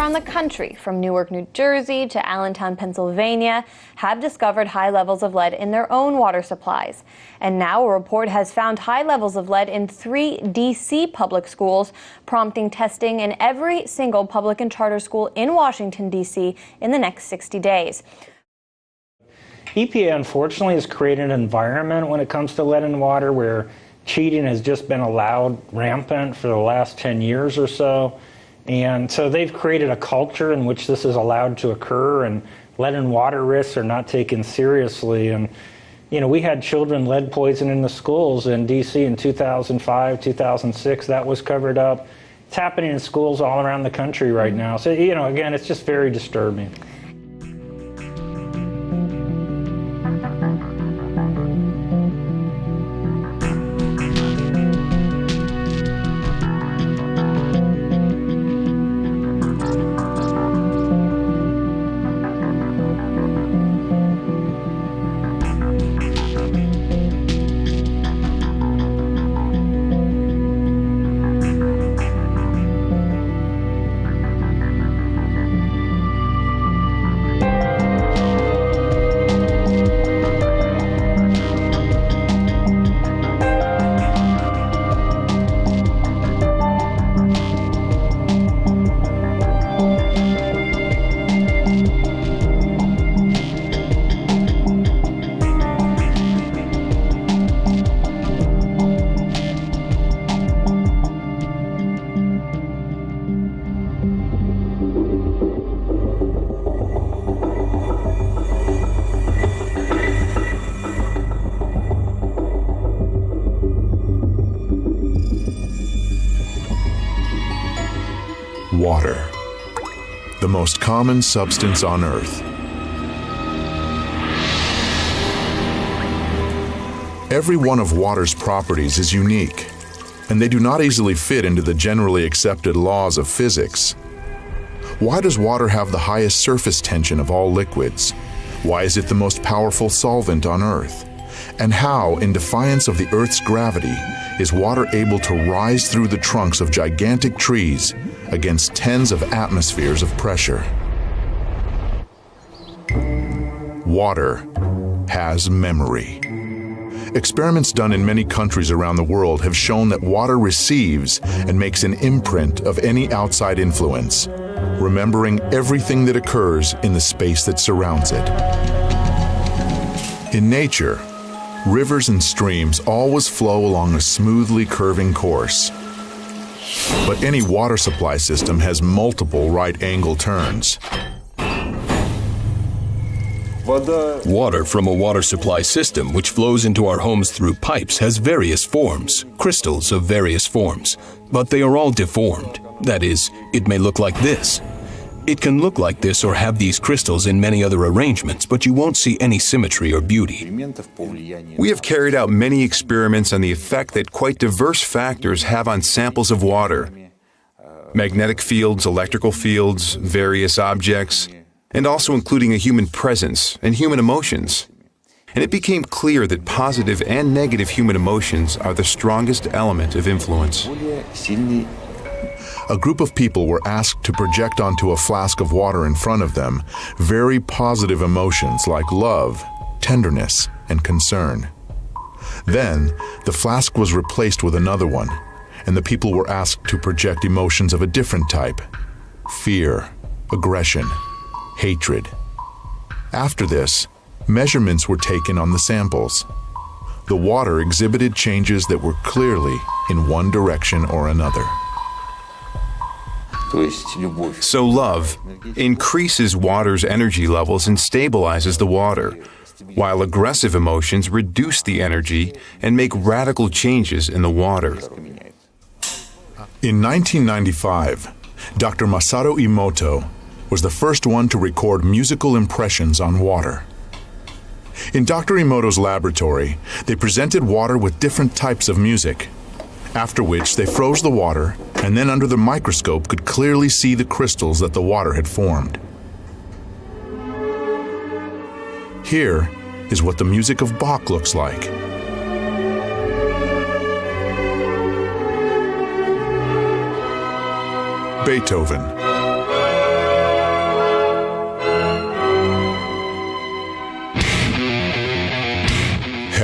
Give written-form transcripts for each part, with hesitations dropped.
around the country, from Newark, New Jersey to Allentown, Pennsylvania, have discovered high levels of lead in their own water supplies. And now a report has found high levels of lead in 3 D.C. public schools, prompting testing in every single public and charter school in Washington, D.C. in the next 60 days. EPA, unfortunately, has created an environment when it comes to lead in water where cheating has just been allowed rampant for the last 10 years or so. And so they've created a culture in which this is allowed to occur, and lead in water risks are not taken seriously. And, you know, we had children lead poisoning in the schools in D.C. in 2005, 2006. That was covered up. It's happening in schools all around the country right now. So, you know, again, it's just very disturbing. Water, the most common substance on Earth. Every one of water's properties is unique, and they do not easily fit into the generally accepted laws of physics. Why does water have the highest surface tension of all liquids? Why is it the most powerful solvent on Earth? And how, in defiance of the Earth's gravity, is water able to rise through the trunks of gigantic trees against tens of atmospheres of pressure? Water has memory. Experiments done in many countries around the world have shown that water receives and makes an imprint of any outside influence, remembering everything that occurs in the space that surrounds it. In nature, rivers and streams always flow along a smoothly curving course. But any water supply system has multiple right-angle turns. Water from a water supply system which flows into our homes through pipes has various forms, crystals of various forms, but they are all deformed. That is, it may look like this. It can look like this or have these crystals in many other arrangements, but you won't see any symmetry or beauty. We have carried out many experiments on the effect that quite diverse factors have on samples of water. Magnetic fields, electrical fields, various objects, and also including a human presence and human emotions. And it became clear that positive and negative human emotions are the strongest element of influence. A group of people were asked to project onto a flask of water in front of them very positive emotions like love, tenderness, and concern. Then, the flask was replaced with another one, and the people were asked to project emotions of a different type: fear, aggression, hatred. After this, measurements were taken on the samples. The water exhibited changes that were clearly in one direction or another. So love increases water's energy levels and stabilizes the water, while aggressive emotions reduce the energy and make radical changes in the water. In 1995, Dr. Masaru Emoto was the first one to record musical impressions on water. In Dr. Emoto's laboratory, they presented water with different types of music, after which they froze the water and then under the microscope could clearly see the crystals that the water had formed. Here is what the music of Bach looks like. Beethoven,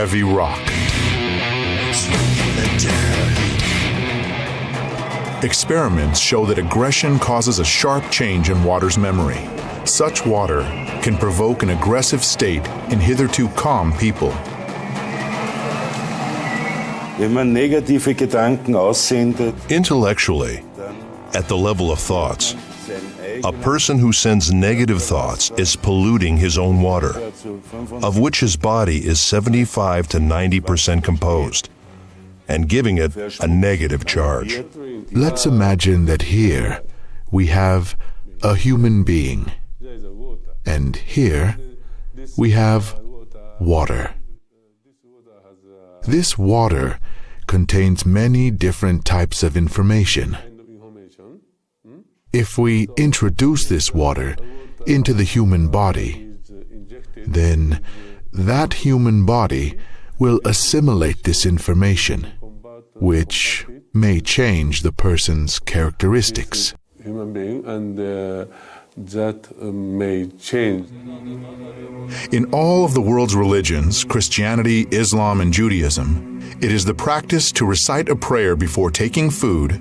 heavy rock. Experiments show that aggression causes a sharp change in water's memory. Such water can provoke an aggressive state in hitherto calm people. Intellectually, at the level of thoughts, a person who sends negative thoughts is polluting his own water, of which his body is 75 to 90% composed, and giving it a negative charge. Let's imagine that here we have a human being, and here we have water. This water contains many different types of information. If we introduce this water into the human body, then that human body will assimilate this information, which may change the person's characteristics. That may change. In all of the world's religions, Christianity, Islam, and Judaism, it is the practice to recite a prayer before taking food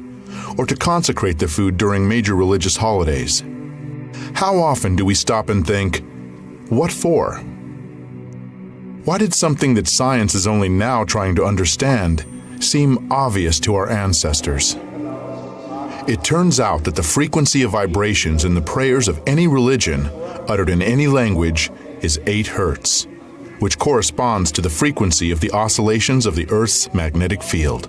or to consecrate the food during major religious holidays. How often do we stop and think, what for? Why did something that science is only now trying to understand seem obvious to our ancestors? It turns out that the frequency of vibrations in the prayers of any religion, uttered in any language, is 8 Hertz, which corresponds to the frequency of the oscillations of the Earth's magnetic field.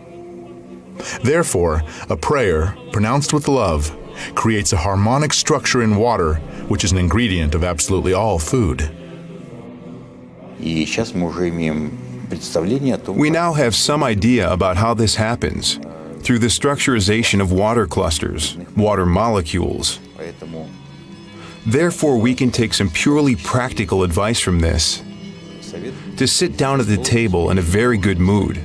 Therefore, a prayer, pronounced with love, creates a harmonic structure in water, which is an ingredient of absolutely all food. We now have some idea about how this happens through the structurization of water clusters, water molecules. Therefore, we can take some purely practical advice from this: to sit down at the table in a very good mood,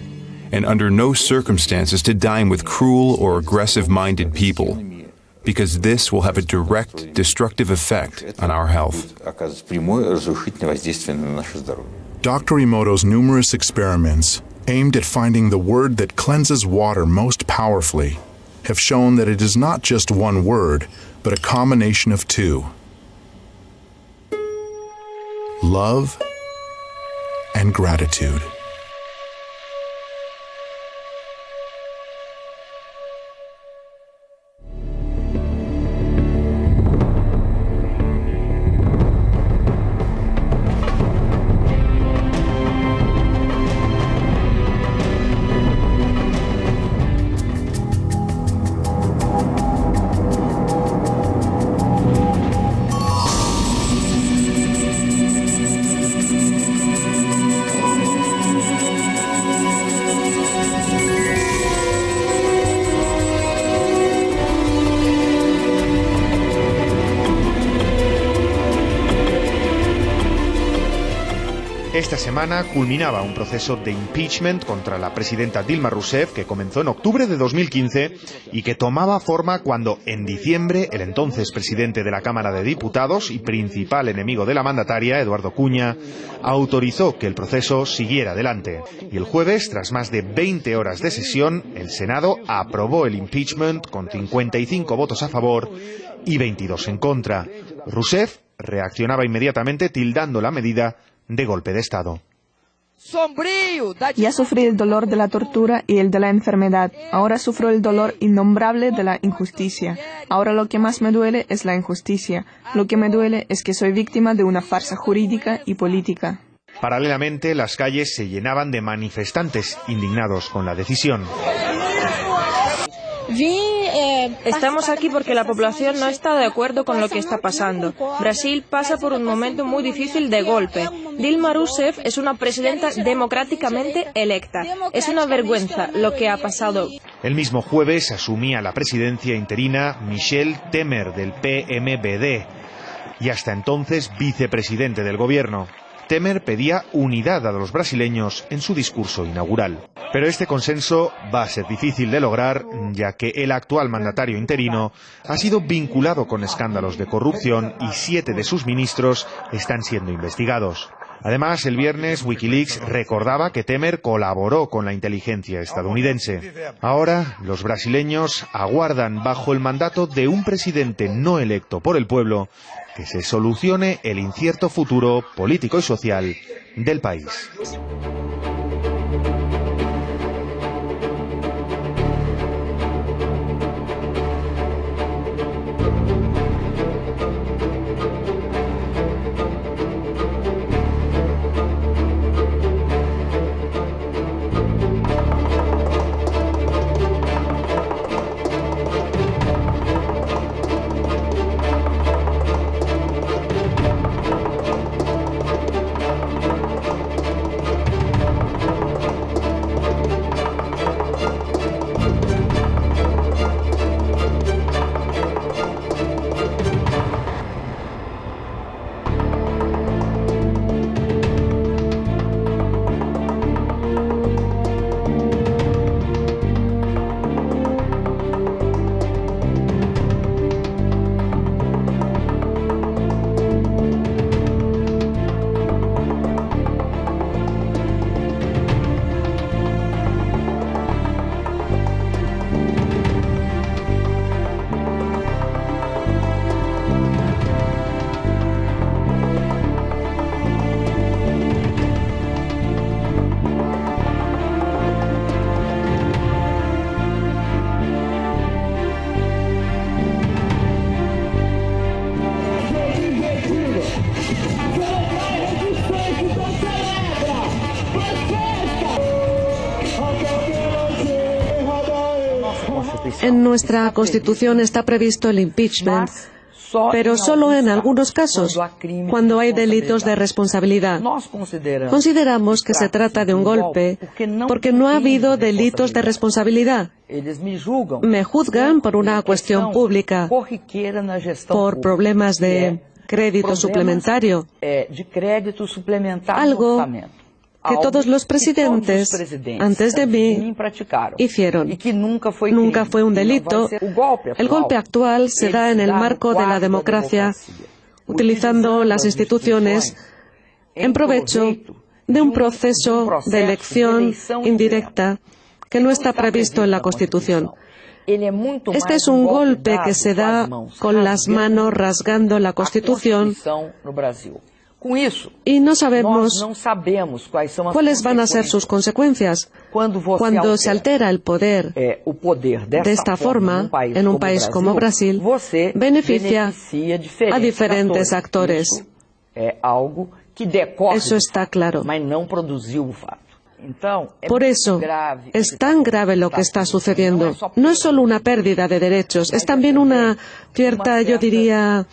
and under no circumstances to dine with cruel or aggressive-minded people, because this will have a direct destructive effect on our health. Dr. Emoto's numerous experiments aimed at finding the word that cleanses water most powerfully have shown that it is not just one word, but a combination of 2. Love and gratitude. Esta semana culminaba un proceso de impeachment contra la presidenta Dilma Rousseff que comenzó en octubre de 2015 y que tomaba forma cuando en diciembre el entonces presidente de la Cámara de Diputados y principal enemigo de la mandataria, Eduardo Cuña, autorizó que el proceso siguiera adelante. Y el jueves, tras más de 20 horas de sesión, el Senado aprobó el impeachment con 55 votos a favor y 22 en contra. Rousseff reaccionaba inmediatamente tildando la medida de golpe de Estado. Ya sufrí el dolor de la tortura y el de la enfermedad. Ahora sufro el dolor innombrable de la injusticia. Ahora lo que más me duele es la injusticia. Lo que me duele es que soy víctima de una farsa jurídica y política. Paralelamente, las calles se llenaban de manifestantes indignados con la decisión. Estamos aquí porque la población no está de acuerdo con lo que está pasando. Brasil pasa por un momento muy difícil de golpe. Dilma Rousseff es una presidenta democráticamente electa. Es una vergüenza lo que ha pasado. El mismo jueves asumía la presidencia interina Michel Temer del PMVD y hasta entonces vicepresidente del gobierno. Temer pedía unidad a los brasileños en su discurso inaugural. Pero este consenso va a ser difícil de lograr, ya que el actual mandatario interino ha sido vinculado con escándalos de corrupción y 7 de sus ministros están siendo investigados. Además, el viernes Wikileaks recordaba que Temer colaboró con la inteligencia estadounidense. Ahora, los brasileños aguardan, bajo el mandato de un presidente no electo por el pueblo, que se solucione el incierto futuro político y social del país. En nuestra Constitución está previsto el impeachment, pero solo en algunos casos, cuando hay delitos de responsabilidad. Consideramos que se trata de un golpe porque no ha habido delitos de responsabilidad. Me juzgan por una cuestión pública, por problemas de crédito suplementario, algo que todos los presidentes antes de mí hicieron. Nunca fue un delito. El golpe actual se da en el marco de la democracia, utilizando las instituciones en provecho de un proceso de elección indirecta que no está previsto en la Constitución. Este es un golpe que se da con las manos rasgando la Constitución y no sabemos cuáles van a ser sus consecuencias. Cuando se altera el poder de esta forma en un país como Brasil, beneficia a diferentes actores. Eso está claro. Por eso es tan grave lo que está sucediendo. No es solo una pérdida de derechos, es también una cierta, yo diría,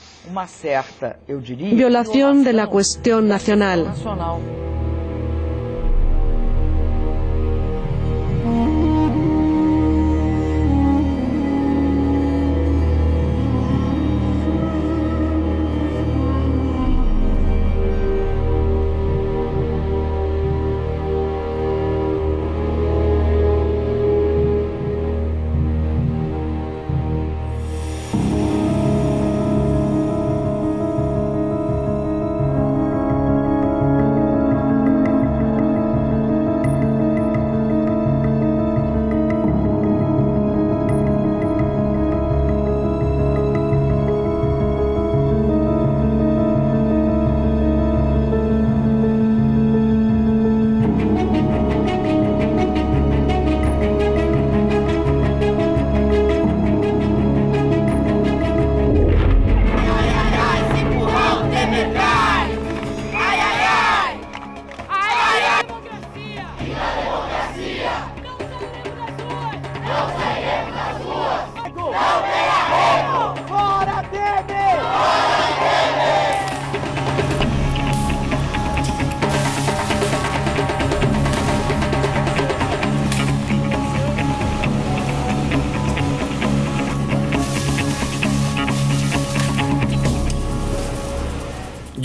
violación de la cuestión nacional.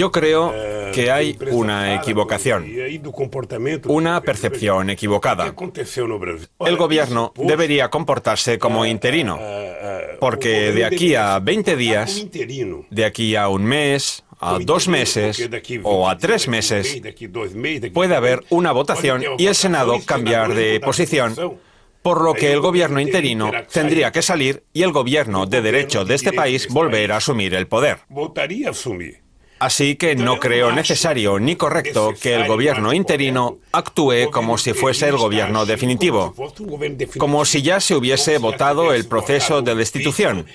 Yo creo que hay una equivocación, una percepción equivocada. El gobierno debería comportarse como interino, porque de aquí a 20 días, de aquí a un mes, a 2 meses o a 3 meses puede haber una votación y el Senado cambiar de posición, por lo que el gobierno interino tendría que salir y el gobierno de derecho de este país volver a asumir el poder. Así que no creo necesario ni correcto que el gobierno interino actúe como si fuese el gobierno definitivo, como si ya se hubiese votado el proceso de destitución,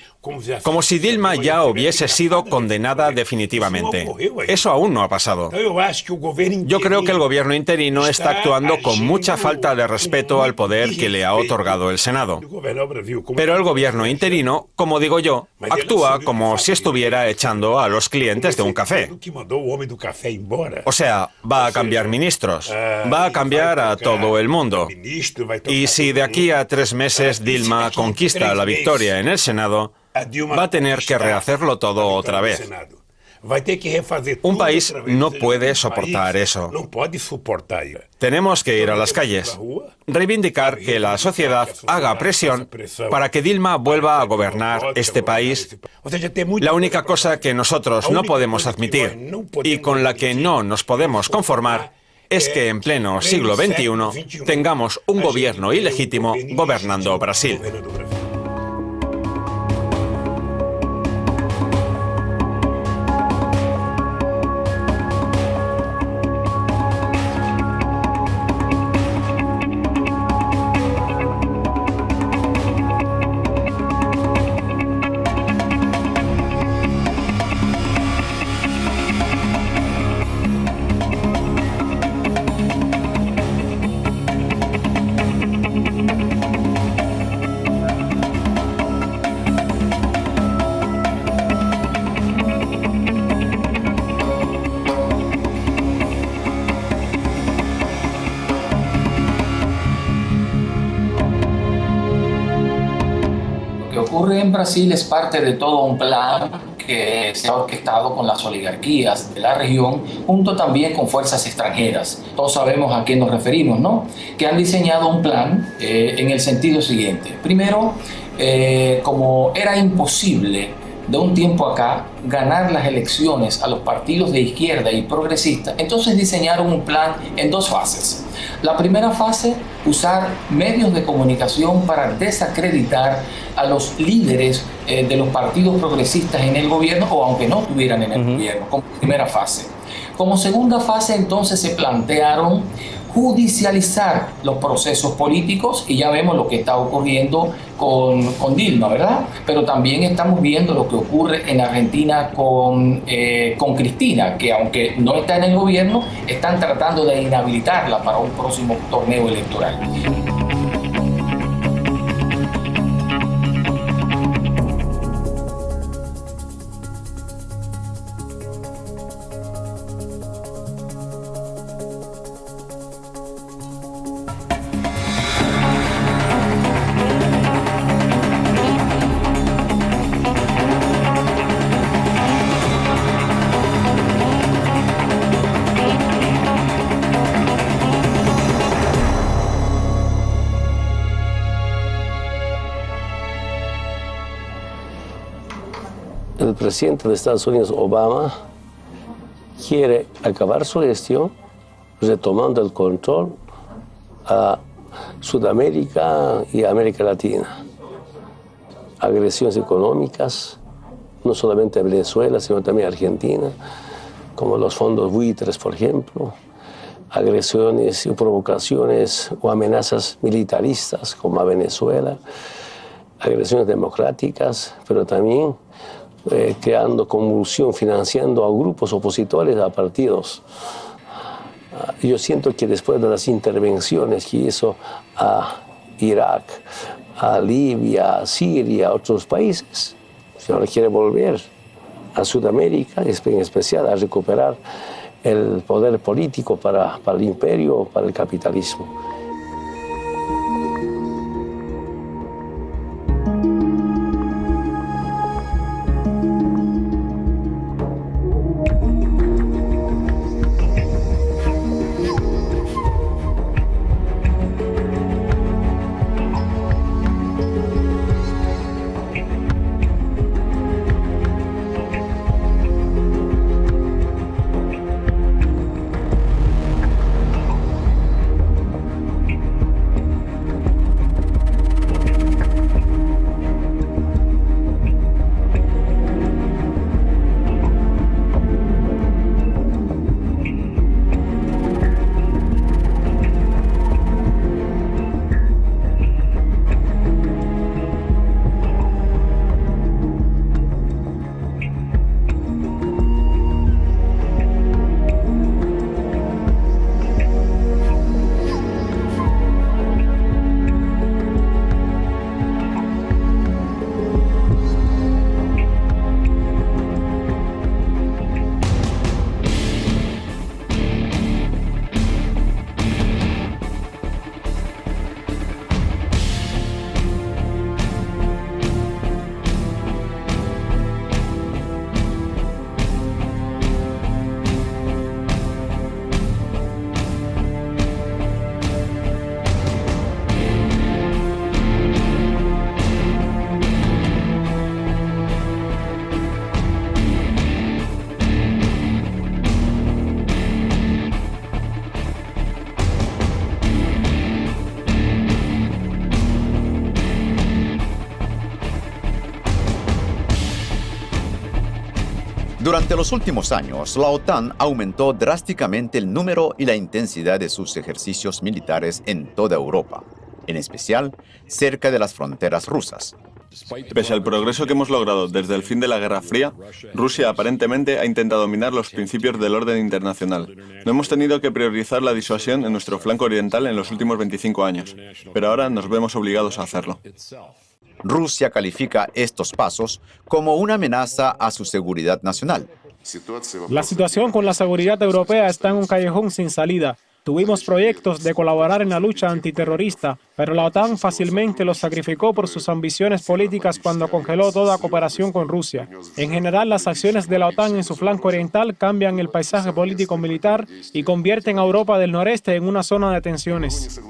como si Dilma ya hubiese sido condenada definitivamente. Eso aún no ha pasado. Yo creo que el gobierno interino está actuando con mucha falta de respeto al poder que le ha otorgado el Senado. Pero el gobierno interino, como digo yo, actúa como si estuviera echando a los clientes de un café. O sea, va a cambiar ministros, va a cambiar a todo el mundo. Y si de aquí a 3 meses Dilma conquista la victoria en el Senado, va a tener que rehacerlo todo otra vez. Un país no puede soportar eso. Tenemos que ir a las calles, reivindicar que la sociedad haga presión para que Dilma vuelva a gobernar este país. La única cosa que nosotros no podemos admitir y con la que no nos podemos conformar es que en pleno siglo XXI tengamos un gobierno ilegítimo gobernando Brasil. En Brasil es parte de todo un plan que se ha orquestado con las oligarquías de la región, junto también con fuerzas extranjeras. Todos sabemos a qué nos referimos, ¿no? Que han diseñado un plan en el sentido siguiente. Primero, como era imposible de un tiempo acá ganar las elecciones a los partidos de izquierda y progresistas, entonces diseñaron un plan en 2 fases. La primera fase, usar medios de comunicación para desacreditar a los líderes de los partidos progresistas en el gobierno, o aunque no estuvieran en el gobierno, como primera fase. Como segunda fase, entonces se plantearon judicializar los procesos políticos, y ya vemos lo que está ocurriendo con Dilma, ¿verdad? Pero también estamos viendo lo que ocurre en Argentina con Cristina, que aunque no está en el gobierno, están tratando de inhabilitarla para un próximo torneo electoral. El presidente de Estados Unidos, Obama, quiere acabar su gestión retomando el control a Sudamérica y América Latina. Agresiones económicas, no solamente a Venezuela, sino también a Argentina, como los fondos buitres, por ejemplo. Agresiones y provocaciones o amenazas militaristas, como a Venezuela. Agresiones democráticas, pero también creando convulsión, financiando a grupos opositores a partidos. Yo siento que después de las intervenciones que hizo a Irak, a Libia, a Siria, a otros países, si ahora quiere volver a Sudamérica, en especial a recuperar el poder político para el imperio, para el capitalismo. Durante los últimos años, la OTAN aumentó drásticamente el número y la intensidad de sus ejercicios militares en toda Europa, en especial cerca de las fronteras rusas. Pese al progreso que hemos logrado desde el fin de la Guerra Fría, Rusia aparentemente ha intentado minar los principios del orden internacional. No hemos tenido que priorizar la disuasión en nuestro flanco oriental en los últimos 25 años, pero ahora nos vemos obligados a hacerlo. Rusia califica estos pasos como una amenaza a su seguridad nacional. La situación con la seguridad europea está en un callejón sin salida. Tuvimos proyectos de colaborar en la lucha antiterrorista, pero la OTAN fácilmente los sacrificó por sus ambiciones políticas cuando congeló toda cooperación con Rusia. En general, las acciones de la OTAN en su flanco oriental cambian el paisaje político-militar y convierten a Europa del noreste en una zona de tensiones.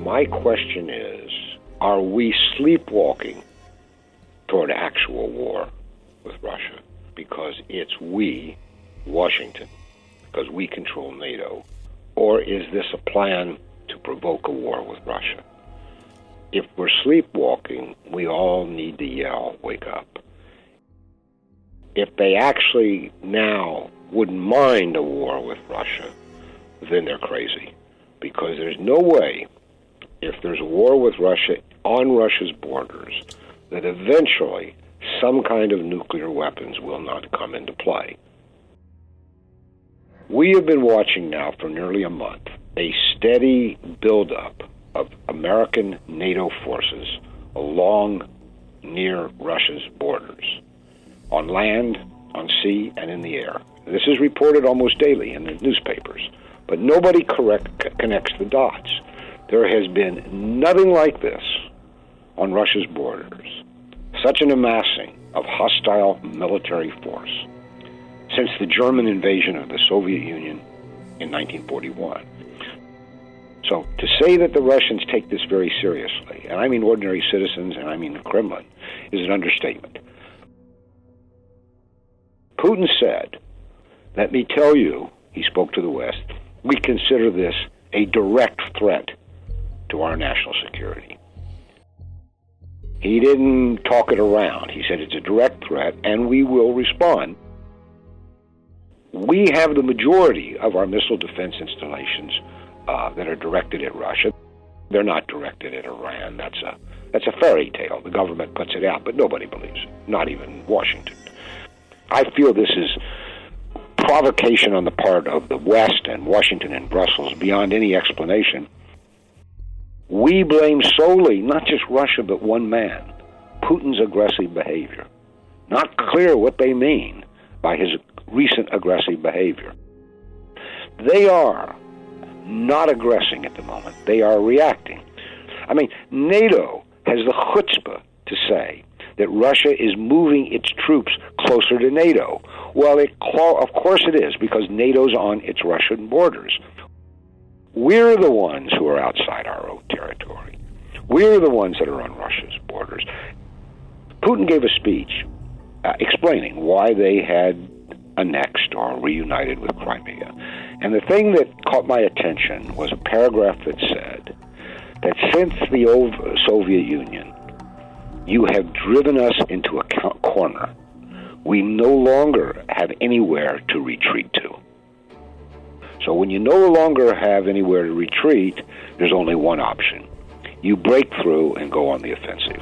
My question is, are we sleepwalking toward actual war with Russia? Because it's we, Washington, because we control NATO. Or is this a plan to provoke a war with Russia? If we're sleepwalking, we all need to yell, wake up. If they actually now wouldn't mind a war with Russia, then they're crazy. Because there's no way, if there's a war with Russia on Russia's borders, that eventually some kind of nuclear weapons will not come into play. We have been watching now for nearly a month a steady buildup of American NATO forces along near Russia's borders, on land, on sea, and in the air. This is reported almost daily in the newspapers, but nobody connects the dots. There has been nothing like this on Russia's borders, such an amassing of hostile military force since the German invasion of the Soviet Union in 1941. So to say that the Russians take this very seriously, and I mean ordinary citizens and I mean the Kremlin, is an understatement. Putin said, let me tell you, he spoke to the West, we consider this a direct threat to our national security. He didn't talk it around. He said it's a direct threat and we will respond. We have the majority of our missile defense installations that are directed at Russia. They're not directed at Iran. That's a fairy tale. The government puts it out, but nobody believes it, not even Washington. I feel this is provocation on the part of the West and Washington and Brussels beyond any explanation. We blame solely, not just Russia, but one man, Putin's aggressive behavior. Not clear what they mean by his recent aggressive behavior. They are not aggressing at the moment. They are reacting. I mean, NATO has the chutzpah to say that Russia is moving its troops closer to NATO. Well, of course it is, because NATO's on its Russian borders. We're the ones who are outside our own territory. We're the ones that are on Russia's borders. Putin gave a speech explaining why they had annexed or reunited with Crimea. And the thing that caught my attention was a paragraph that said that since the old Soviet Union, you have driven us into a corner. We no longer have anywhere to retreat to. So when you no longer have anywhere to retreat, there's only one option. You break through and go on the offensive.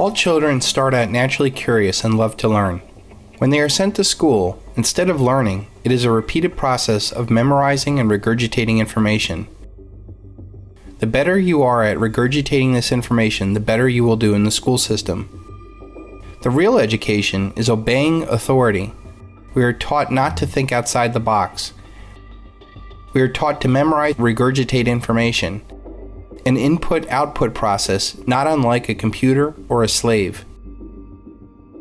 All children start out naturally curious and love to learn. When they are sent to school, instead of learning, it is a repeated process of memorizing and regurgitating information. The better you are at regurgitating this information, the better you will do in the school system. The real education is obeying authority. We are taught not to think outside the box. We are taught to memorize, regurgitate information. An input-output process, not unlike a computer or a slave.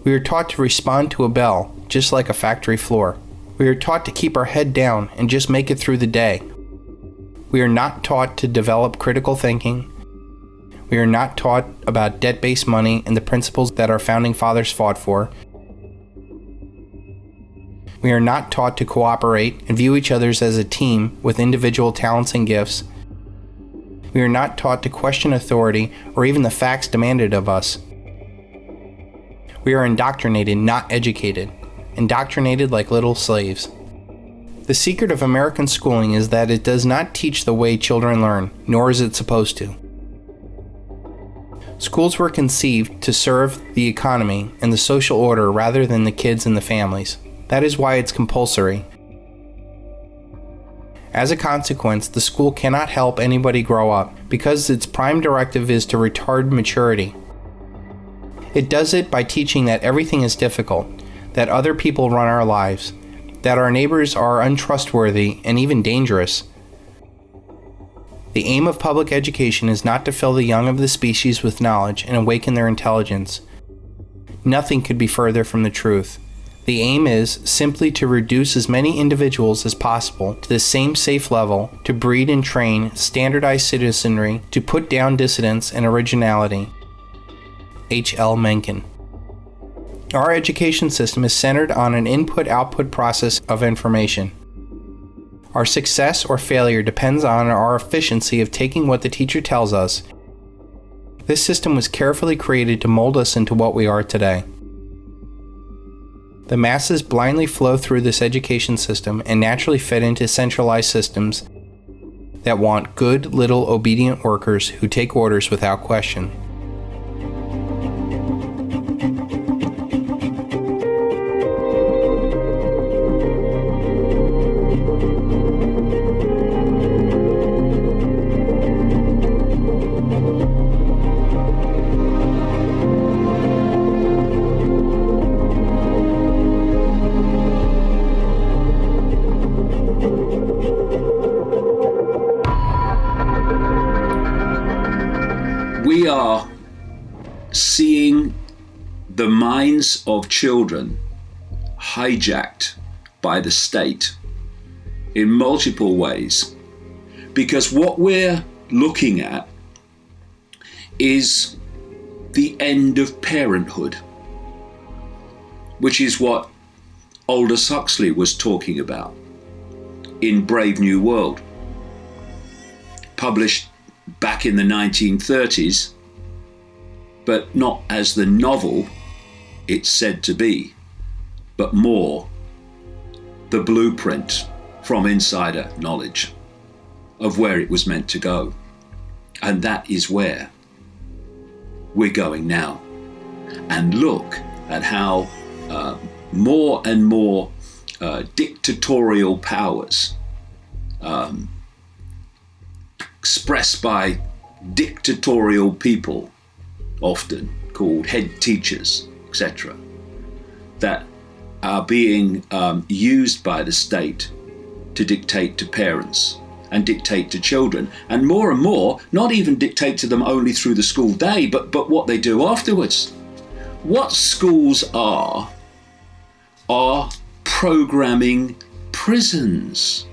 We are taught to respond to a bell, just like a factory floor. We are taught to keep our head down and just make it through the day. We are not taught to develop critical thinking. We are not taught about debt-based money and the principles that our founding fathers fought for. We are not taught to cooperate and view each other as a team with individual talents and gifts. We are not taught to question authority or even the facts demanded of us. We are indoctrinated, not educated. Indoctrinated like little slaves. The secret of American schooling is that it does not teach the way children learn, nor is it supposed to. Schools were conceived to serve the economy and the social order rather than the kids and the families. That is why it's compulsory. As a consequence, the school cannot help anybody grow up because its prime directive is to retard maturity. It does it by teaching that everything is difficult, that other people run our lives, that our neighbors are untrustworthy and even dangerous. The aim of public education is not to fill the young of the species with knowledge and awaken their intelligence. Nothing could be further from the truth. The aim is simply to reduce as many individuals as possible to the same safe level, to breed and train standardized citizenry, to put down dissidence and originality. H.L. Mencken. Our education system is centered on an input-output process of information. Our success or failure depends on our efficiency of taking what the teacher tells us. This system was carefully created to mold us into what we are today. The masses blindly flow through this education system and naturally fit into centralized systems that want good, little obedient workers who take orders without question. We are seeing the minds of children hijacked by the state in multiple ways, because what we're looking at is the end of parenthood, which is what Aldous Huxley was talking about in Brave New World, published back in the 1930s, but not as the novel it's said to be, but more the blueprint from insider knowledge of where it was meant to go. And that is where we're going now. And look at how more and more dictatorial powers expressed by dictatorial people, often called head teachers, etc., that are being used by the state to dictate to parents and dictate to children, and more, not even dictate to them only through the school day, but what they do afterwards. What schools are programming prisons.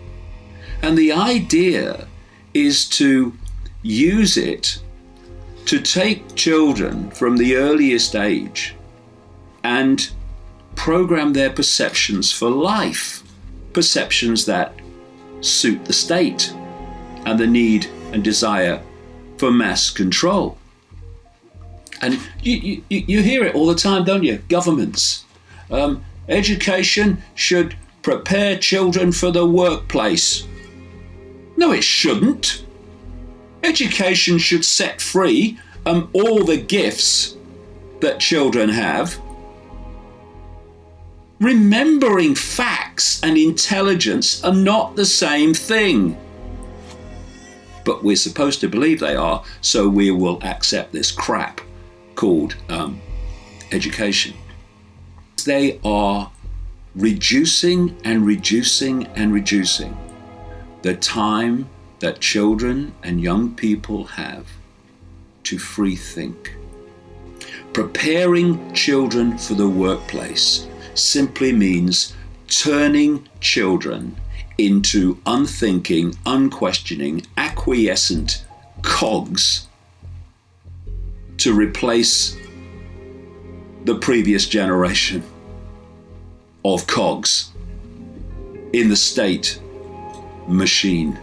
And the idea is to use it to take children from the earliest age and program their perceptions for life, perceptions that suit the state and the need and desire for mass control. And you hear it all the time, don't you? Governments. Education should prepare children for the workplace. No, it shouldn't. Education should set free all the gifts that children have. Remembering facts and intelligence are not the same thing. But we're supposed to believe they are, so we will accept this crap called education. They are reducing and reducing and reducing the time that children and young people have to free think. Preparing children for the workplace simply means turning children into unthinking, unquestioning, acquiescent cogs to replace the previous generation of cogs in the state machine.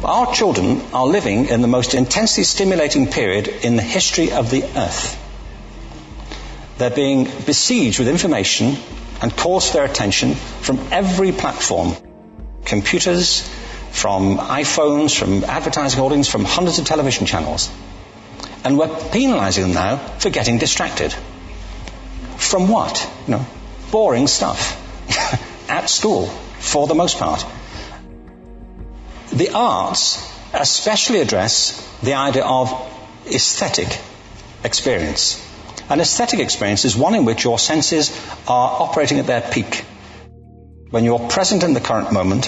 Our children are living in the most intensely stimulating period in the history of the earth. They're being besieged with information and calls for their attention from every platform. Computers, from iPhones, from advertising holdings, from hundreds of television channels. And we're penalising them now for getting distracted. From what? Boring stuff. At school, for the most part. The arts especially address the idea of aesthetic experience. An aesthetic experience is one in which your senses are operating at their peak. When you're present in the current moment,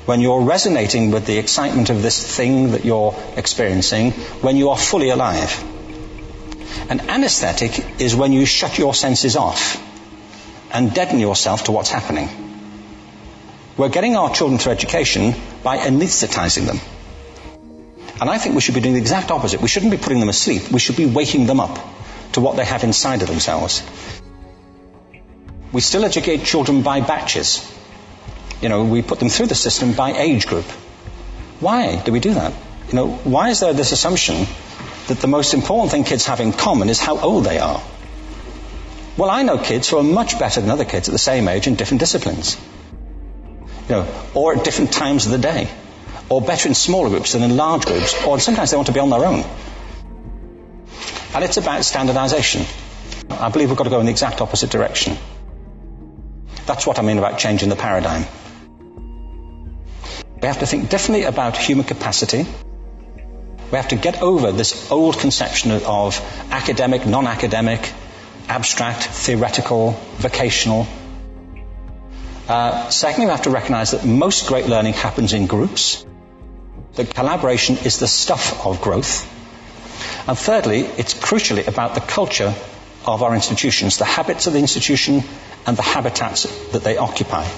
when you're resonating with the excitement of this thing that you're experiencing, when you are fully alive. An anesthetic is when you shut your senses off and deaden yourself to what's happening. We're getting our children through education by anaesthetizing them. And I think we should be doing the exact opposite. We shouldn't be putting them asleep. We should be waking them up to what they have inside of themselves. We still educate children by batches. We put them through the system by age group. Why do we do that? Why is there this assumption that the most important thing kids have in common is how old they are? Well, I know kids who are much better than other kids at the same age in different disciplines. Or at different times of the day, or better in smaller groups than in large groups, or sometimes they want to be on their own. And it's about standardization. I believe we've got to go in the exact opposite direction. That's what I mean about changing the paradigm. We have to think differently about human capacity. We have to get over this old conception of academic, non-academic, abstract, theoretical, vocational. Secondly, we have to recognize that most great learning happens in groups, that collaboration is the stuff of growth. And thirdly, it's crucially about the culture of our institutions, the habits of the institution and the habitats that they occupy.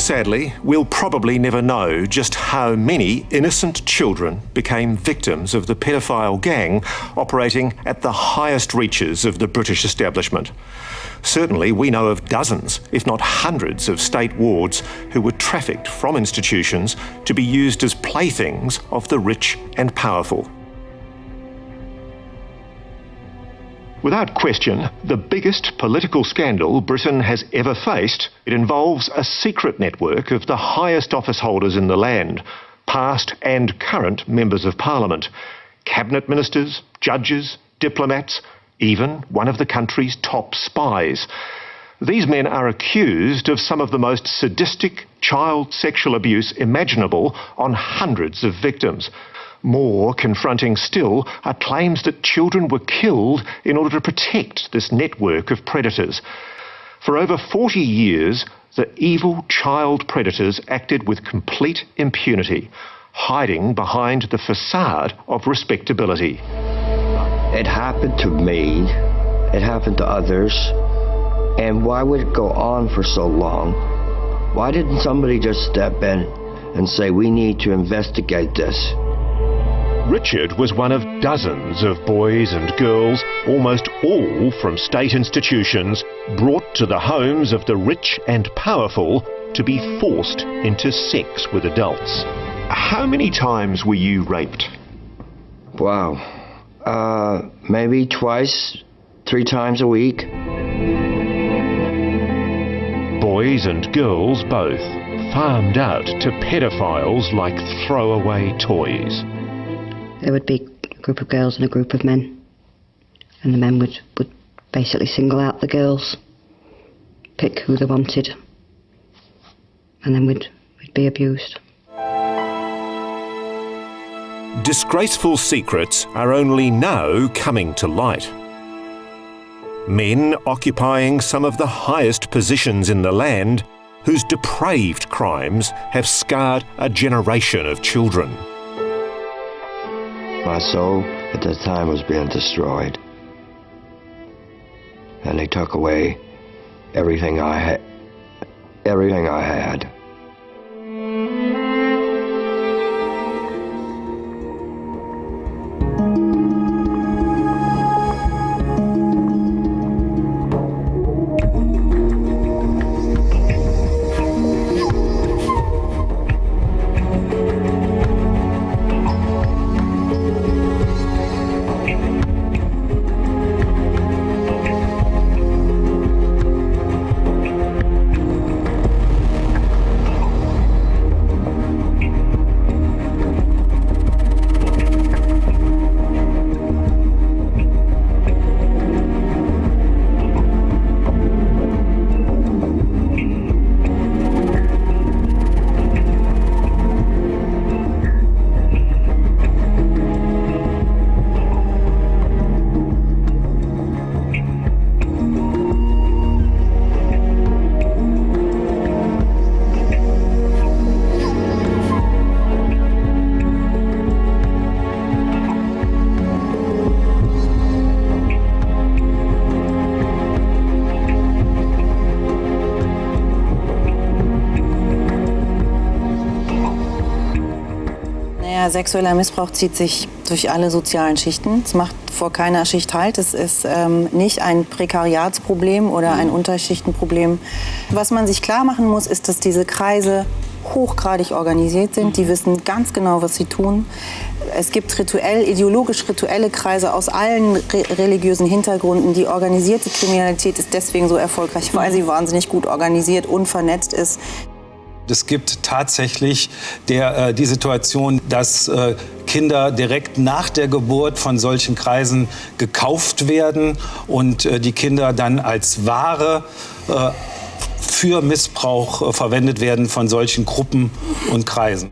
Sadly, we'll probably never know just how many innocent children became victims of the pedophile gang operating at the highest reaches of the British establishment. Certainly, we know of dozens, if not hundreds, of state wards who were trafficked from institutions to be used as playthings of the rich and powerful. Without question, the biggest political scandal Britain has ever faced, it involves a secret network of the highest office holders in the land, past and current members of Parliament, cabinet ministers, judges, diplomats, even one of the country's top spies. These men are accused of some of the most sadistic child sexual abuse imaginable on hundreds of victims. More confronting still are claims that children were killed in order to protect this network of predators. For over 40 years, the evil child predators acted with complete impunity, hiding behind the facade of respectability. It happened to me, it happened to others, and why would it go on for so long? Why didn't somebody just step in and say, we need to investigate this? Richard was one of dozens of boys and girls, almost all from state institutions, brought to the homes of the rich and powerful to be forced into sex with adults. How many times were you raped? Wow. Maybe twice, 3 times a week. Boys and girls both, farmed out to pedophiles like throwaway toys. There would be a group of girls and a group of men, and the men would basically single out the girls, pick who they wanted, and then we'd be abused. Disgraceful secrets are only now coming to light. Men occupying some of the highest positions in the land, whose depraved crimes have scarred a generation of children. My soul at that time was being destroyed. And they took away everything I had. Sexueller Missbrauch zieht sich durch alle sozialen Schichten. Es macht vor keiner Schicht Halt. Es ist nicht ein Prekariatsproblem oder ein Unterschichtenproblem. Was man sich klar machen muss, ist, dass diese Kreise hochgradig organisiert sind. Die wissen ganz genau, was sie tun. Es gibt ideologisch rituelle Kreise aus allen religiösen Hintergründen. Die organisierte Kriminalität ist deswegen so erfolgreich, weil sie wahnsinnig gut organisiert und vernetzt ist. Es gibt tatsächlich die Situation, dass Kinder direkt nach der Geburt von solchen Kreisen gekauft werden und die Kinder dann als Ware für Missbrauch verwendet werden von solchen Gruppen und Kreisen.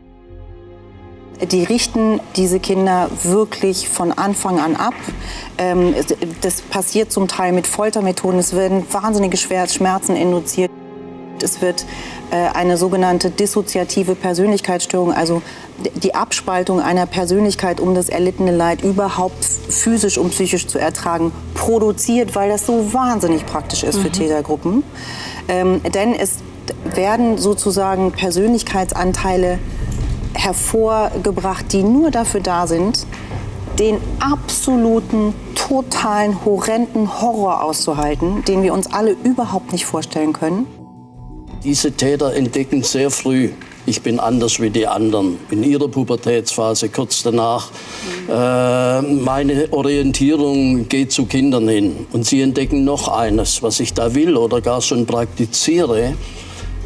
Die richten diese Kinder wirklich von Anfang an ab. Das passiert zum Teil mit Foltermethoden. Es werden wahnsinnige Schmerzen induziert. Es wird eine sogenannte dissoziative Persönlichkeitsstörung, also die Abspaltung einer Persönlichkeit, um das erlittene Leid überhaupt physisch und psychisch zu ertragen, produziert, weil das so wahnsinnig praktisch ist für Tätergruppen. Denn werden sozusagen Persönlichkeitsanteile hervorgebracht, die nur dafür da sind, den absoluten, totalen, horrenden Horror auszuhalten, den wir uns alle überhaupt nicht vorstellen können. Diese Täter entdecken sehr früh, ich bin anders wie die anderen. In ihrer Pubertätsphase, kurz danach, meine Orientierung geht zu Kindern hin. Und sie entdecken noch eines, was ich da will oder gar schon praktiziere.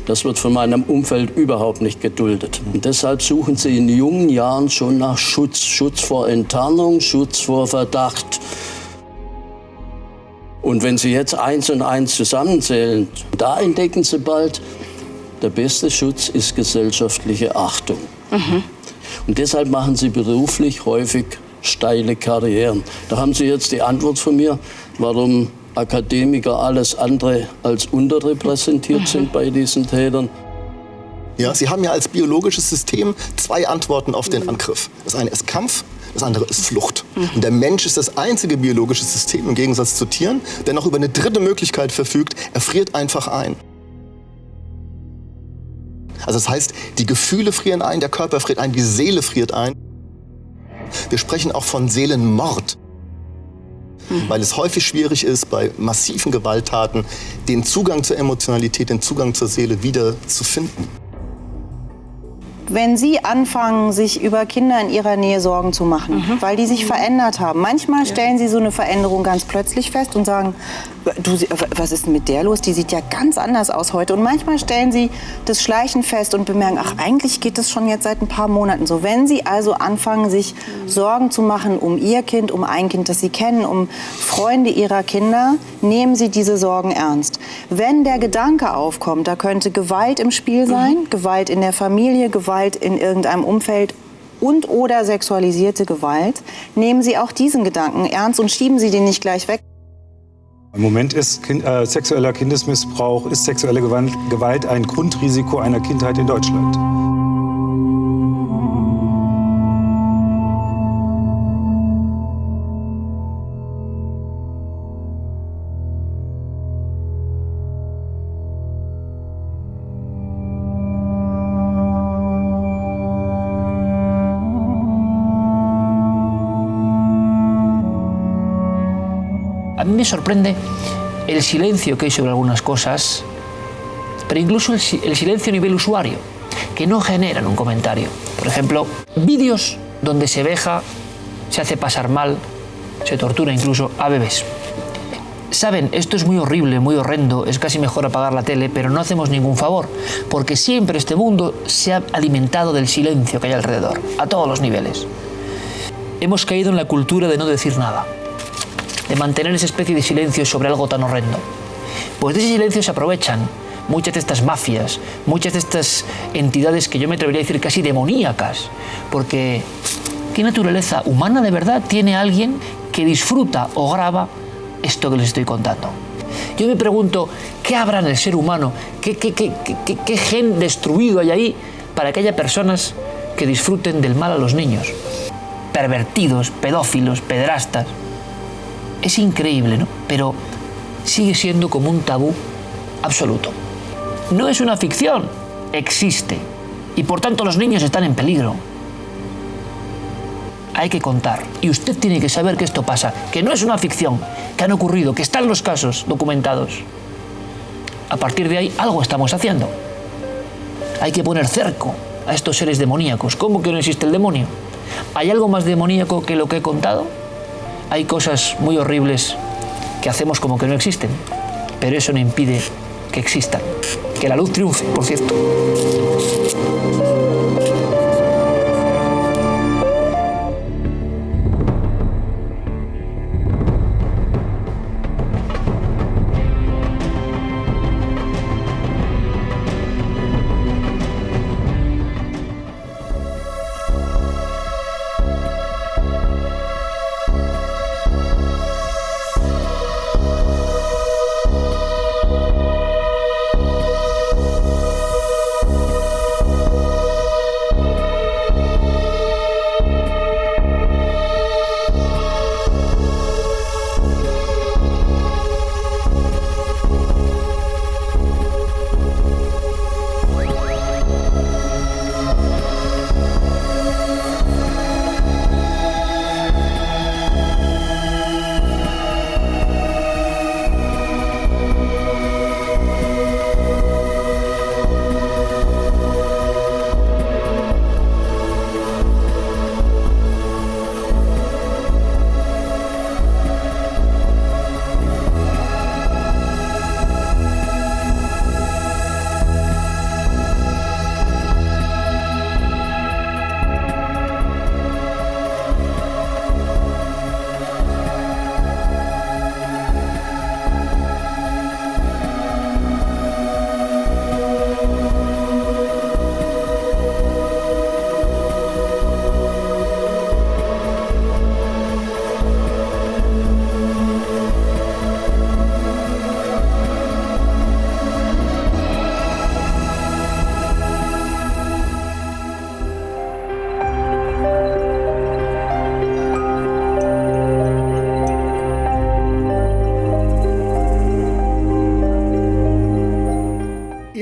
Das wird von meinem Umfeld überhaupt nicht geduldet. Und deshalb suchen sie in jungen Jahren schon nach Schutz. Schutz vor Enttarnung, Schutz vor Verdacht. Und wenn sie jetzt 1 und 1 zusammenzählen, da entdecken sie bald, der beste Schutz ist gesellschaftliche Achtung. Und deshalb machen sie beruflich häufig steile Karrieren. Da haben Sie jetzt die Antwort von mir, warum Akademiker alles andere als unterrepräsentiert sind bei diesen Tätern. Ja, Sie haben ja als biologisches System 2 Antworten auf den Angriff. Das eine ist Kampf, das andere ist Flucht. Und der Mensch ist das einzige biologische System, im Gegensatz zu Tieren, der noch über eine dritte Möglichkeit verfügt, er friert einfach ein. Also das heißt, die Gefühle frieren ein, der Körper friert ein, die Seele friert ein. Wir sprechen auch von Seelenmord. Weil es häufig schwierig ist, bei massiven Gewalttaten den Zugang zur Emotionalität, den Zugang zur Seele wieder zu finden. Wenn Sie anfangen, sich über Kinder in Ihrer Nähe Sorgen zu machen, weil die sich verändert haben. Manchmal stellen Sie so eine Veränderung ganz plötzlich fest und sagen, du, was ist denn mit der los? Die sieht ja ganz anders aus heute. Und manchmal stellen Sie das Schleichen fest und bemerken, ach, eigentlich geht das schon jetzt seit ein paar Monaten so. Wenn Sie also anfangen, sich Sorgen zu machen um Ihr Kind, um ein Kind, das Sie kennen, um Freunde Ihrer Kinder, nehmen Sie diese Sorgen ernst. Wenn der Gedanke aufkommt, da könnte Gewalt im Spiel sein, Gewalt in der Familie, Gewalt in irgendeinem Umfeld und oder sexualisierte Gewalt, nehmen Sie auch diesen Gedanken ernst und schieben Sie den nicht gleich weg. Im Moment ist sexueller Kindesmissbrauch, ist sexuelle Gewalt ein Grundrisiko einer Kindheit in Deutschland. A mí me sorprende el silencio que hay sobre algunas cosas, pero incluso el silencio a nivel usuario, que no generan un comentario. Por ejemplo, vídeos donde se veja, se hace pasar mal, se tortura incluso a bebés. Saben, esto es muy horrible, muy horrendo, es casi mejor apagar la tele, pero no hacemos ningún favor, porque siempre este mundo se ha alimentado del silencio que hay alrededor, a todos los niveles. Hemos caído en la cultura de no decir nada, de mantener esa especie de silencio sobre algo tan horrendo. Pues de ese silencio se aprovechan muchas de estas mafias, muchas de estas entidades que yo me atrevería a decir casi demoníacas, porque ¿qué naturaleza humana de verdad tiene alguien que disfruta o graba esto que les estoy contando? Yo me pregunto, ¿qué habrá en el ser humano? ¿Qué gen destruido hay ahí para que haya personas que disfruten del mal a los niños? Pervertidos, pedófilos, pederastas. Es increíble, ¿no? Pero sigue siendo como un tabú absoluto. No es una ficción, existe. Y por tanto los niños están en peligro. Hay que contar. Y usted tiene que saber que esto pasa, que no es una ficción, que han ocurrido, que están los casos documentados. A partir de ahí algo estamos haciendo. Hay que poner cerco a estos seres demoníacos. ¿Cómo que no existe el demonio? ¿Hay algo más demoníaco que lo que he contado? Hay cosas muy horribles que hacemos como que no existen, pero eso no impide que existan. Que la luz triunfe, por cierto.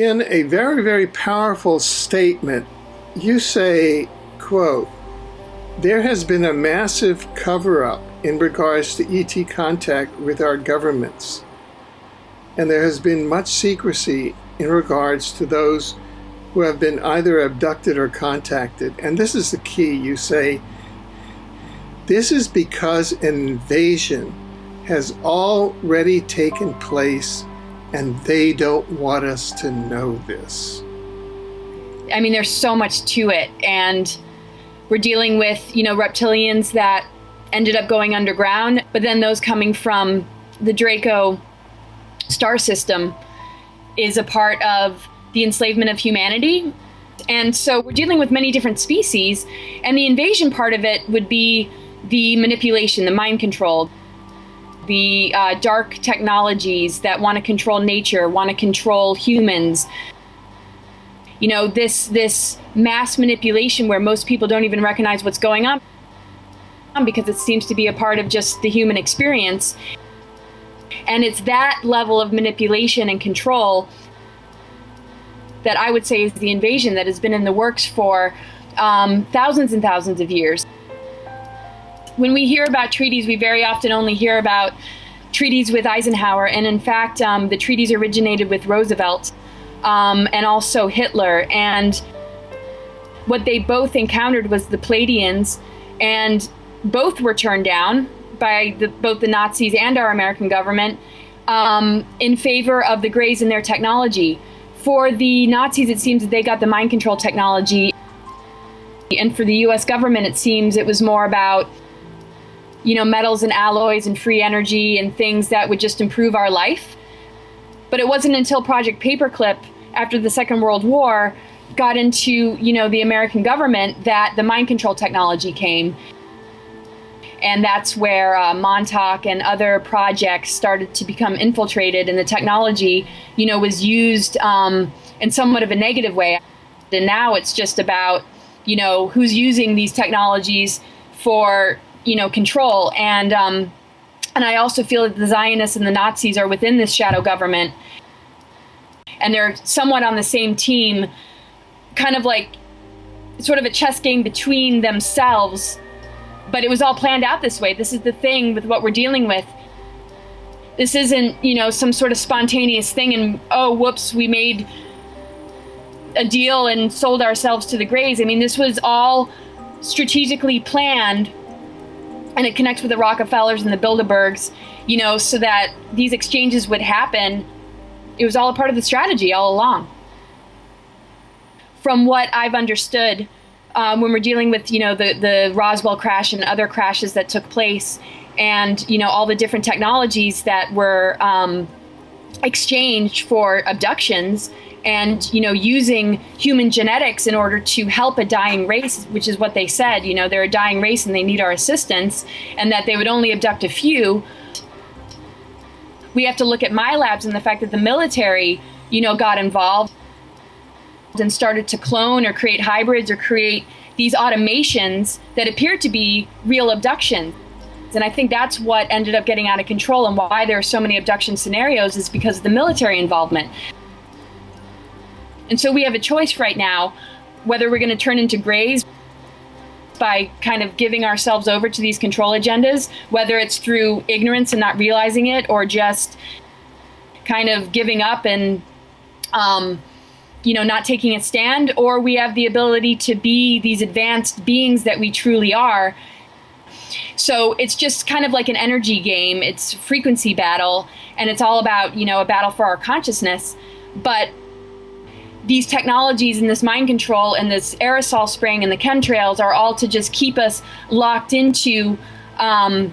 in a very, very powerful statement, you say, quote, "There has been a massive cover-up in regards to ET contact with our governments, and there has been much secrecy in regards to those who have been either abducted or contacted." And this is the key. You say, "This is because an invasion has already taken place, and they don't want us to know this." I mean, there's so much to it, and we're dealing with, reptilians that ended up going underground, but then those coming from the Draco star system is a part of the enslavement of humanity. And so we're dealing with many different species, and the invasion part of it would be the manipulation, the mind control, the dark technologies that want to control nature, want to control humans. This mass manipulation where most people don't even recognize what's going on because it seems to be a part of just the human experience. And it's that level of manipulation and control that I would say is the invasion that has been in the works for thousands and thousands of years. When we hear about treaties, we very often only hear about treaties with Eisenhower, and in fact, the treaties originated with Roosevelt and also Hitler. And what they both encountered was the Pleiadians, and both were turned down by both the Nazis and our American government in favor of the Greys and their technology. For the Nazis, it seems that they got the mind control technology, and for the US government, it seems it was more about metals and alloys and free energy and things that would just improve our life. But it wasn't until Project Paperclip, after the Second World War, got into, the American government that the mind control technology came. And that's where Montauk and other projects started to become infiltrated, and the technology, was used in somewhat of a negative way. And now it's just about, who's using these technologies for control. And I also feel that the Zionists and the Nazis are within this shadow government, and they're somewhat on the same team, kind of like sort of a chess game between themselves. But it was all planned out this way. This is the thing with what we're dealing with. This isn't, some sort of spontaneous thing and, oh, whoops, we made a deal and sold ourselves to the Greys. I mean, this was all strategically planned. And it connects with the Rockefellers and the Bilderbergs, so that these exchanges would happen. It was all a part of the strategy all along. From what I've understood, when we're dealing with, the Roswell crash and other crashes that took place, and, all the different technologies that were exchanged for abductions, and, using human genetics in order to help a dying race, which is what they said, they're a dying race and they need our assistance, and that they would only abduct a few. We have to look at my labs and the fact that the military, got involved and started to clone or create hybrids or create these automations that appear to be real abductions. And I think that's what ended up getting out of control, and why there are so many abduction scenarios is because of the military involvement. And so we have a choice right now whether we're going to turn into Greys by kind of giving ourselves over to these control agendas, whether it's through ignorance and not realizing it, or just kind of giving up and, not taking a stand, or we have the ability to be these advanced beings that we truly are. So it's just kind of like an energy game. It's frequency battle, and it's all about, a battle for our consciousness. But these technologies and this mind control and this aerosol spraying and the chemtrails are all to just keep us locked into a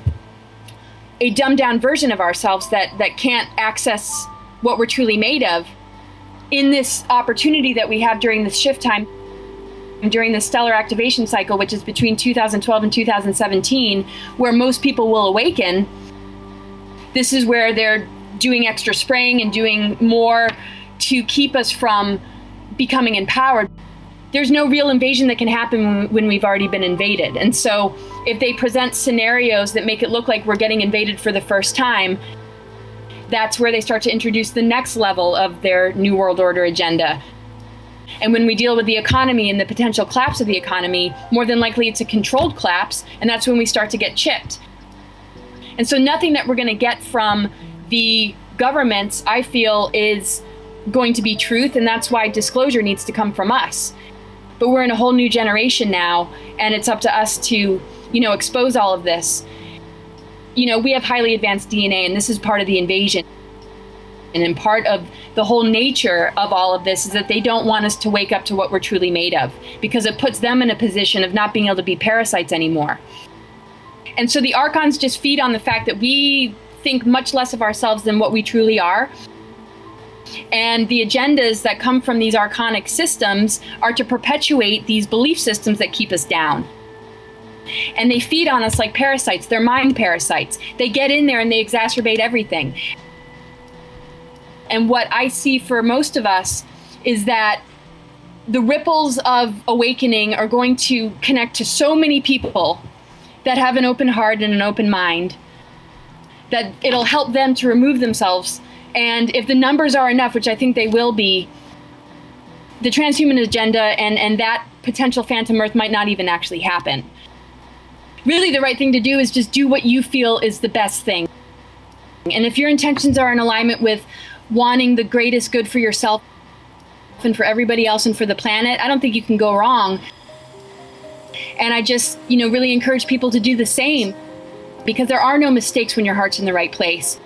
dumbed down version of ourselves that can't access what we're truly made of. In this opportunity that we have during this shift time, during the stellar activation cycle, which is between 2012 and 2017, where most people will awaken, this is where they're doing extra spraying and doing more to keep us from becoming empowered. There's no real invasion that can happen when we've already been invaded. And so if they present scenarios that make it look like we're getting invaded for the first time, that's where they start to introduce the next level of their New World Order agenda. And when we deal with the economy and the potential collapse of the economy, more than likely it's a controlled collapse, and that's when we start to get chipped. And so nothing that we're going to get from the governments, I feel, is going to be truth, and that's why disclosure needs to come from us. But we're in a whole new generation now, and it's up to us to, expose all of this. We have highly advanced DNA, and this is part of the invasion. And part of the whole nature of all of this is that they don't want us to wake up to what we're truly made of, because it puts them in a position of not being able to be parasites anymore. And so the archons just feed on the fact that we think much less of ourselves than what we truly are. And the agendas that come from these archonic systems are to perpetuate these belief systems that keep us down. And they feed on us like parasites. They're mind parasites. They get in there and they exacerbate everything. And what I see for most of us is that the ripples of awakening are going to connect to so many people that have an open heart and an open mind, that it'll help them to remove themselves. And if the numbers are enough, which I think they will be, the transhuman agenda and that potential phantom Earth might not even actually happen. Really, the right thing to do is just do what you feel is the best thing. And if your intentions are in alignment with wanting the greatest good for yourself and for everybody else and for the planet, I don't think you can go wrong. And I just, really encourage people to do the same, because there are no mistakes when your heart's in the right place.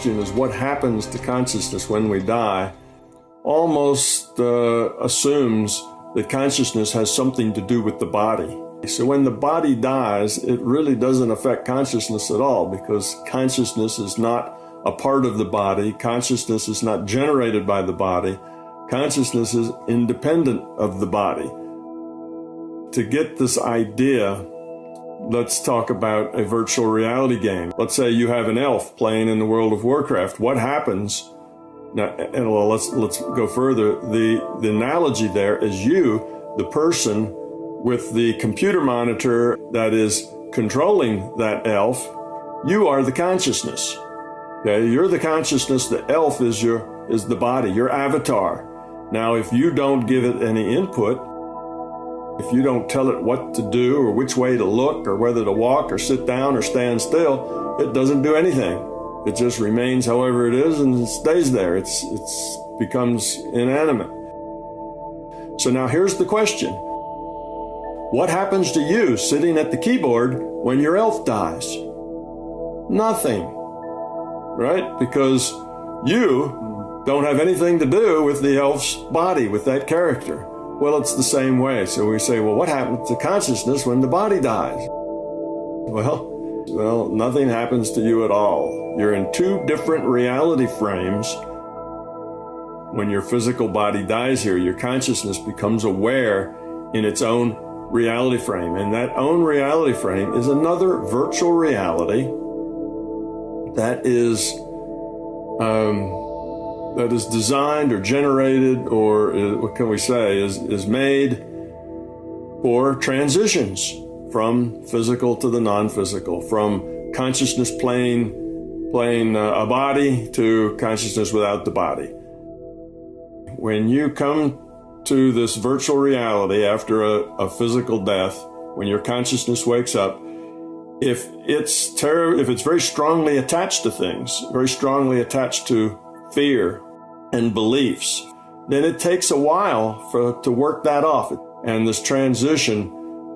question is what happens to consciousness when we die almost assumes that consciousness has something to do with the body. So when the body dies, it really doesn't affect consciousness at all because consciousness is not a part of the body. Consciousness is not generated by the body. Consciousness is independent of the body. To get this idea, let's talk about a virtual reality game. Let's say you have an elf playing in the World of Warcraft. What happens? Now, and well, let's go further. The analogy there is you, the person with the computer monitor that is controlling that elf. You are the consciousness. Okay, you're the consciousness. The elf is the body, your avatar. Now, if you don't give it any input, if you don't tell it what to do or which way to look or whether to walk or sit down or stand still, it doesn't do anything. It just remains however it is and it stays there. It becomes inanimate. So now here's the question. What happens to you sitting at the keyboard when your elf dies? Nothing, right? Because you don't have anything to do with the elf's body, with that character. Well, it's the same way. So we say, well, what happens to consciousness when the body dies? Well, nothing happens to you at all. You're in two different reality frames. When your physical body dies here, your consciousness becomes aware in its own reality frame. And that own reality frame is another virtual reality that is designed or generated or what can we say is made for transitions from physical to the non-physical, from consciousness playing a body to consciousness without the body. When you come to this virtual reality after a physical death, when your consciousness wakes up, if it's very strongly attached to things, very strongly attached to fear and beliefs, then it takes a while to work that off. And this transition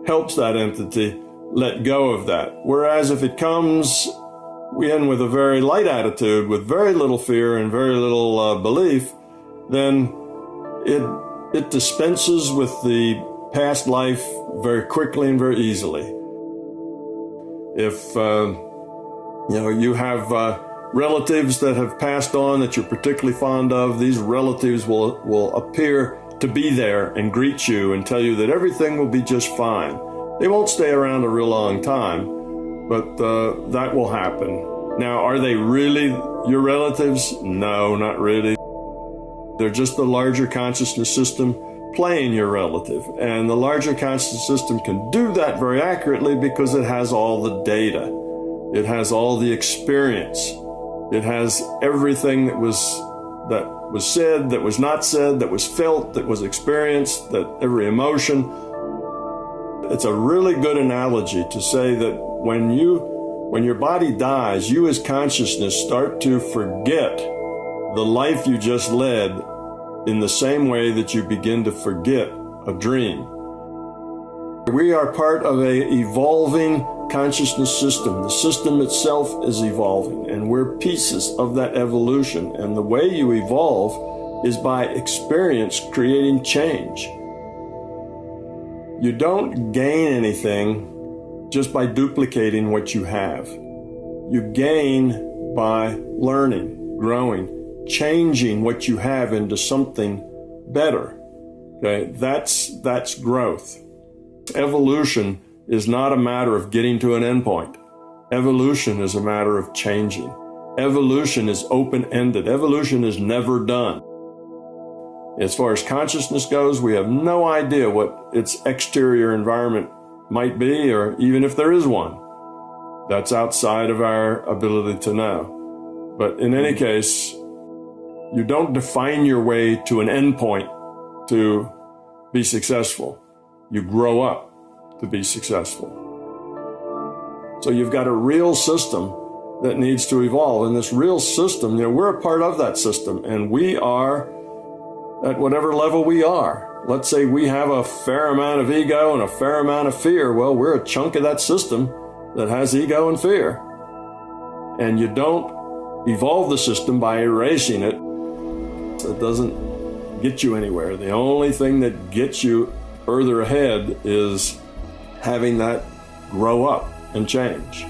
helps that entity let go of that. Whereas if it comes in with a very light attitude, with very little fear and very little belief, then it dispenses with the past life very quickly and very easily. If you have relatives that have passed on that you're particularly fond of, these relatives will appear to be there and greet you and tell you that everything will be just fine. They won't stay around a real long time, but that will happen. Now, are they really your relatives? No, not really. They're just the larger consciousness system playing your relative. And the larger consciousness system can do that very accurately because it has all the data. It has all the experience. It has everything that was said, that was not said, that was felt, that was experienced, that every emotion. It's a really good analogy to say that when your body dies, you as consciousness start to forget the life you just led in the same way that you begin to forget a dream. We are part of an evolving consciousness system. The system itself is evolving, and we're pieces of that evolution. And the way you evolve is by experience creating change. You don't gain anything just by duplicating what you have. You gain by learning, growing, changing what you have into something better. Okay, that's growth. Evolution is not a matter of getting to an endpoint. Evolution is a matter of changing. Evolution is open-ended. Evolution is never done. As far as consciousness goes, we have no idea what its exterior environment might be, or even if there is one. That's outside of our ability to know. But in any case, you don't define your way to an endpoint to be successful. You grow up to be successful. So you've got a real system that needs to evolve. And this real system, we're a part of that system, and we are at whatever level we are. Let's say we have a fair amount of ego and a fair amount of fear. Well, we're a chunk of that system that has ego and fear. And you don't evolve the system by erasing it. It doesn't get you anywhere. The only thing that gets you further ahead is having that grow up and change.